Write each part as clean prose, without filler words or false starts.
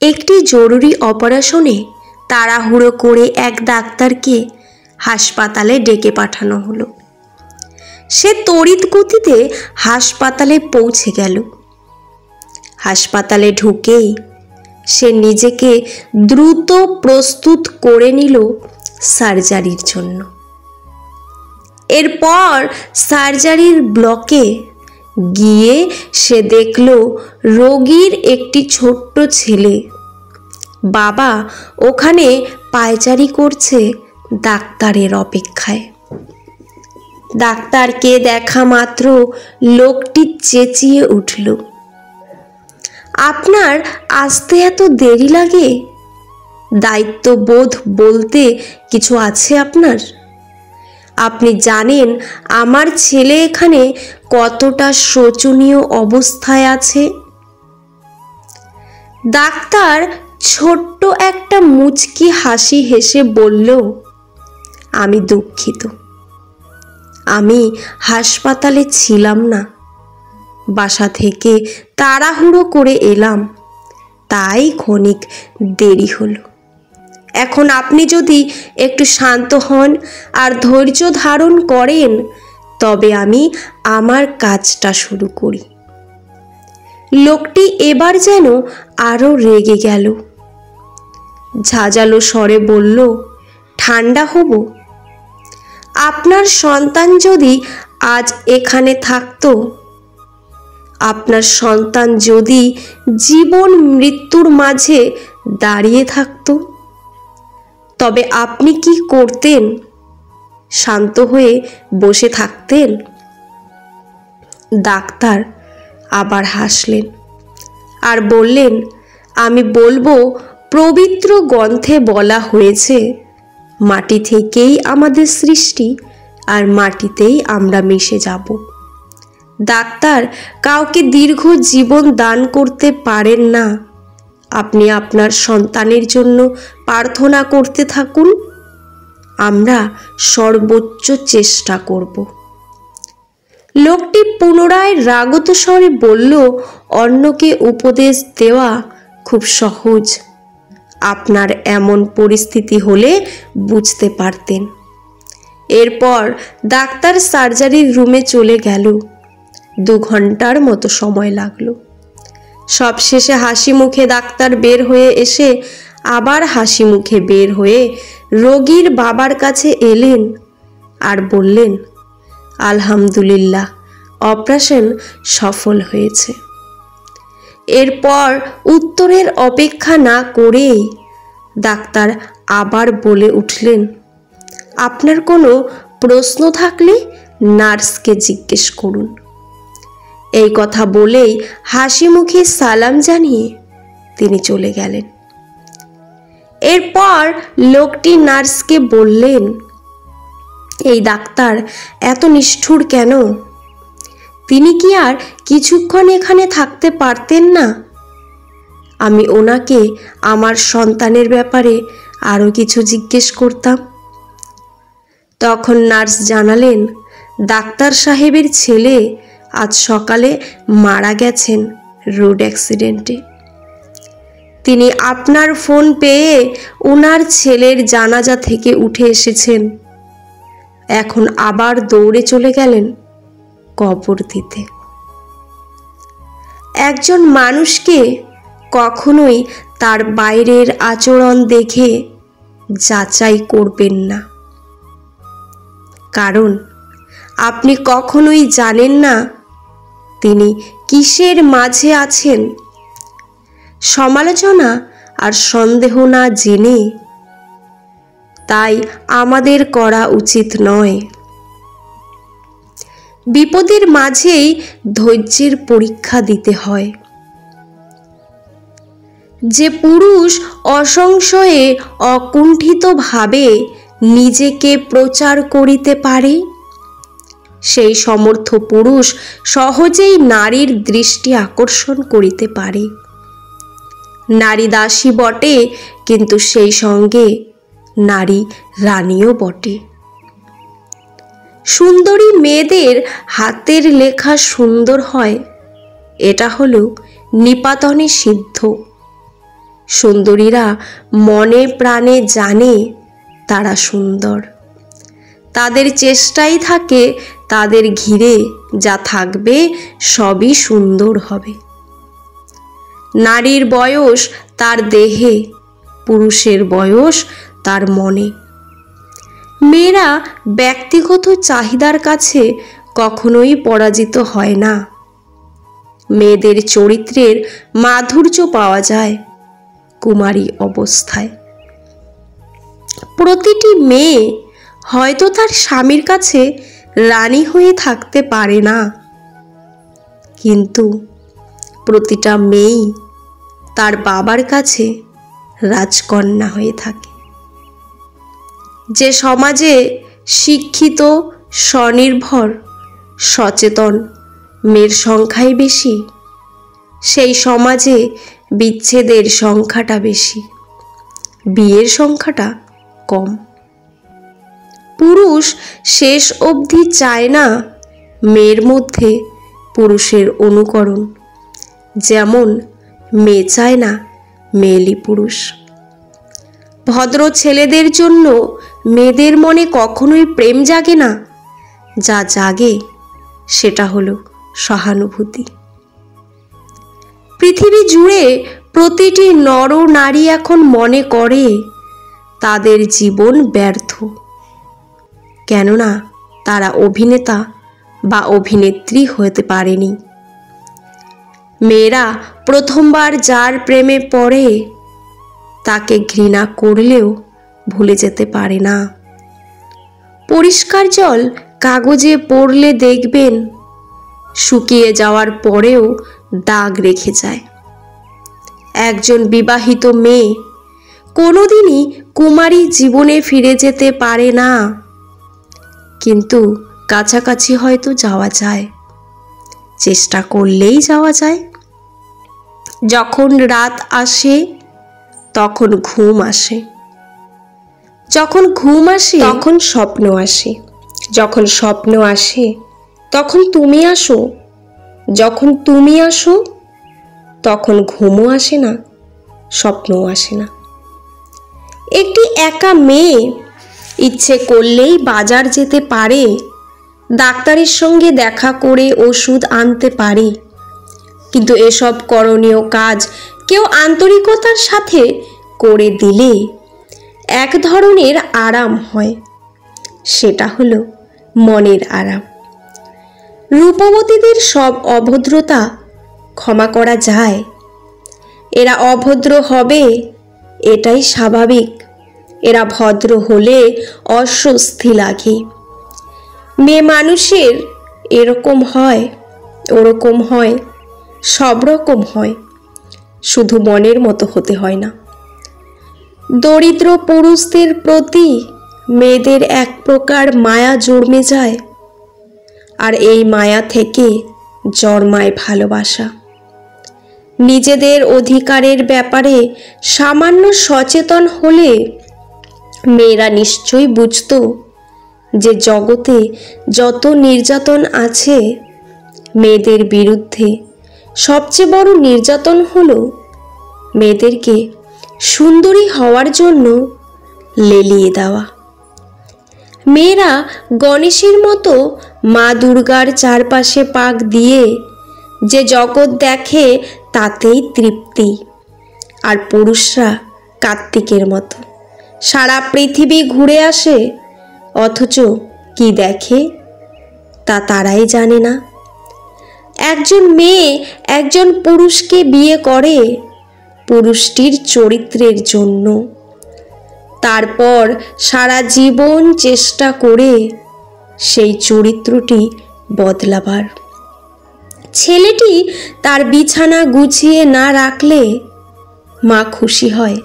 একটি জরুরি অপারেশনে তাড়াহুড়ো করে এক ডাক্তারকে হাসপাতালে ডেকে পাঠানো হলো। সে তড়িৎ গতিতে হাসপাতালে পৌঁছে গেল। হাসপাতালে ঢুকেই সে নিজেকে দ্রুত প্রস্তুত করে নিল সার্জারির জন্য। এরপর সার্জারির ব্লকে গিয়ে সে দেখল রোগীর একটি ছোট্ট ছেলে বাবা ওখানে পায়চারি করছে ডাক্তারের অপেক্ষায়। ডাক্তারকে দেখা মাত্র লোকটি চেঁচিয়ে উঠল, আপনার আসতে এত দেরি লাগে? দায়িত্ববোধ বলতে কিছু আছে আপনার? আপনি জানেন আমার ছেলে এখানে কতটা শোচনীয় অবস্থায় আছে? ডাক্তার ছোট্ট একটা মুচকি হাসি হেসে বলল, আমি দুঃখিত, আমি হাসপাতালে ছিলাম না, বাসা থেকে তাড়াহুড়ো করে এলাম, তাই ক্ষণিক দেরি হলো। এখন আপনি যদি একটু শান্ত হন আর ধৈর্য ধারণ করেন তবে আমি আমার কাজটা শুরু করি। লোকটি এবার যেন আরো রেগে গেল। ঝাঁঝালো স্বরে বলল, ঠান্ডা হব? আপনার সন্তান যদি আজ এখানে থাকতো, আপনার সন্তান যদি জীবন মৃত্যুর মাঝে দাঁড়িয়ে থাকতো, তবে আপনি কি করতেন? শান্ত হয়ে বসে থাকতেন? ডাক্তার আবার হাসলেন আর বললেন, আমি বলবো পবিত্র গ্রন্থে বলা হয়েছে, মাটি থেকেই আমাদের সৃষ্টি আর মাটিতেই আমরা মিশে যাব। ডাক্তার কাউকে দীর্ঘ জীবন দান করতে পারেন না। আপনি আপনার সন্তানের জন্য প্রার্থনা করতে থাকুন, আমরা সর্বোচ্চ চেষ্টা করব। লোকটি পুনরায় রাগত স্বরে বলল, অন্যকে উপদেশ দেওয়া খুব সহজ, আপনার এমন পরিস্থিতি হলে বুঝতে পারতেন। এরপর ডাক্তার সার্জারির রুমে চলে গেল। 2 ঘন্টার মতো সময় লাগলো। সবশেষে হাসি মুখে ডাক্তার বের হয়ে এসে আবার হাসি মুখে বের হয়ে রোগীর বাবার কাছে এলেন আর বললেন, আলহামদুলিল্লাহ, অপারেশন সফল হয়েছে। এরপর উত্তরের অপেক্ষা না করেই ডাক্তার আবার বলে উঠলেন, আপনার কোনো প্রশ্ন থাকলে নার্সকে জিজ্ঞেস করুন। এই কথা বলেই হাসি মুখে সালাম জানিয়ে তিনি চলে গেলেন। এরপর লোকটি নার্সকে বললেন, এই ডাক্তার এত নিষ্ঠুর কেন? তিনি কি আর কিছুক্ষণ এখানে থাকতে পারতেন না? আমি ওনাকে আমার সন্তানের ব্যাপারে আরো কিছু জিজ্ঞেস করতাম। তখন নার্স জানালেন, ডাক্তার সাহেবের ছেলে আজ সকালে মারা গেছেন রোড অ্যাক্সিডেন্টে। তিনি আপনার ফোন পেয়ে ওনার ছেলের জানাজা থেকে উঠে এসেছেন, এখন আবার দৌড়ে চলে গেলেন কবর দিতে। একজন মানুষকে কখনোই তার বাইরের আচরণ দেখে যাচাই করবেন না, কারণ আপনি কখনোই জানেন না তিনি কিসের মাঝে আছেন। সমালোচনা আর সন্দেহ না জেনে তাই আমাদের করা উচিত নয়। বিপদের মাঝেই ধৈর্যের পরীক্ষা দিতে হয়। যে পুরুষ অসংশয়ে অকুণ্ঠিতভাবে নিজেকে প্রচার করিতে পারে, সেই সমর্থ পুরুষ সহজেই নারীর দৃষ্টি আকর্ষণ করিতে পারে। নারী দাসী বটে, কিন্তু সেই সঙ্গে নারী রানীও বটে। সুন্দরী মেয়েদের হাতের লেখা সুন্দর হয়, এটা হলো নিপাতনে সিদ্ধ। সুন্দরীরা মনে প্রাণে জানে তারা সুন্দর। তাদের চেষ্টাই থাকে তাদের ঘিরে যা থাকবে সবই সুন্দর হবে। নারীর বয়স তার দেহে, পুরুষের বয়স তার মনে। মেয়েরা ব্যক্তিগত চাহিদার কাছে কখনোই পরাজিত হয় না। মেয়েদের চরিত্রের মাধুর্য পাওয়া যায় কুমারী অবস্থায়। প্রতিটি মেয়ে হয়তো তার স্বামীর কাছে রানী হয়ে থাকতে পারে না, কিন্তু প্রতিটা মেয়েই তার বাবার কাছে রাজকন্যা হয়ে থাকে। যে সমাজে শিক্ষিত, স্বনির্ভর, সচেতন মেয়ের সংখ্যাই বেশি, সেই সমাজে বিচ্ছেদের সংখ্যাটা বেশি, বিয়ের সংখ্যাটা কম। পুরুষ শেষ অবধি চায় না মেয়ের মধ্যে পুরুষের অনুকরণ, যেমন মেয়ে চায় না মেয়েলি পুরুষ। ভদ্র ছেলেদের জন্য মেয়েদের মনে কখনোই প্রেম জাগে না, যা জাগে সেটা হলো সহানুভূতি। পৃথিবী জুড়ে প্রতিটি নর নারী এখন মনে করে তাদের জীবন ব্যর্থ, কেননা তারা অভিনেতা বা অভিনেত্রী হতে পারেনি। মেয়েরা প্রথমবার যার প্রেমে পড়ে তাকে ঘৃণা করলেও ভুলে যেতে পারে না। পরিষ্কার জল কাগজে পড়লে দেখবেন শুকিয়ে যাওয়ার পরেও দাগ রেখে যায়। একজন বিবাহিত মেয়ে কোনোদিনই কুমারী জীবনে ফিরে যেতে পারে না, কিন্তু কাছাকাছি হয়তো যাওয়া যায়, চেষ্টা করলেই যাওয়া যায়। যখন রাত আসে তখন ঘুম আসে, যখন ঘুম আসে তখন স্বপ্ন আসে, যখন স্বপ্ন আসে তখন তুমি আসো, যখন তুমি আসো তখন ঘুমও আসে না, স্বপ্নও আসে না। একটি একা মেয়ে ইচ্ছে করলেই বাজার যেতে পারে, ডাক্তারের সঙ্গে দেখা করে ওষুধ আনতে পারে, কিন্তু এসব করণীয় কাজ কেউ আন্তরিকতার সাথে করে দিলে এক ধরনের আরাম হয়, সেটা হলো মনের আরাম। রূপবতীদের সব অভদ্রতা ক্ষমা করা যায়, এরা অভদ্র হবে এটাই স্বাভাবিক, এরা ভদ্র হলে অস্বস্তি লাগে। মেয়ে মানুষের এরকম হয়, ওরকম হয়, সব রকম হয়, শুধু মনের মতো হতে হয় না। দরিদ্র পুরুষদের প্রতি মেয়েদের এক প্রকার মায়া জন্মে যায়, আর এই মায়া থেকে জন্মায় ভালোবাসা। নিজেদের অধিকারের ব্যাপারে সামান্য সচেতন হলে মেয়েরা নিশ্চয়ই বুঝত যে জগতে যত নির্যাতন আছে, মেয়েদের বিরুদ্ধে সবচেয়ে বড় নির্যাতন হলো মেয়েদেরকে সুন্দরী হওয়ার জন্য লেলিয়ে দেওয়া। মেয়েরা গণেশের মতো মা দুর্গার চারপাশে পাক দিয়ে যে জগৎ দেখে তাতেই তৃপ্তি, আর পুরুষরা কার্তিকের মতো সারা পৃথিবী ঘুরে আসে, অথচ কি দেখে তা তারাই জানে না। একজন মেয়ে একজন পুরুষকে বিয়ে করে পুরুষটির চরিত্রের জন্য, তারপর সারা জীবন চেষ্টা করে সেই চরিত্রটি বদলাবার। ছেলেটি তার বিছানা গুছিয়ে না রাখলে মা খুশি হয়,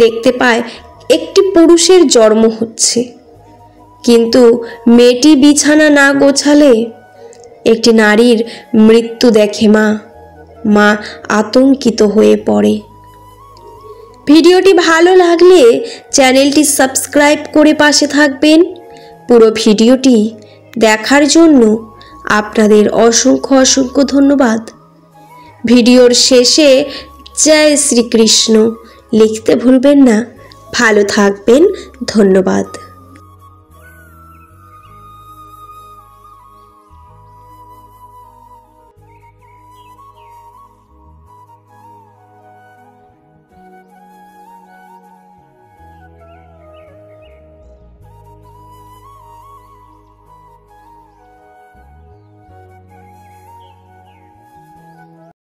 দেখতে পায় একটি পুরুষের জন্ম হচ্ছে, কিন্তু মেয়েটি বিছানা না গোছালে একটি নারীর মৃত্যু দেখে মা আতঙ্কিত হয়ে পড়ে। ভিডিওটি ভালো লাগলে চ্যানেলটি সাবস্ক্রাইব করে পাশে থাকবেন। পুরো ভিডিওটি দেখার জন্য আপনাদের অসংখ্য ধন্যবাদ। ভিডিওর শেষে জয় শ্রীকৃষ্ণ লিখতে ভুলবেন না। ভালো থাকবেন। ধন্যবাদ।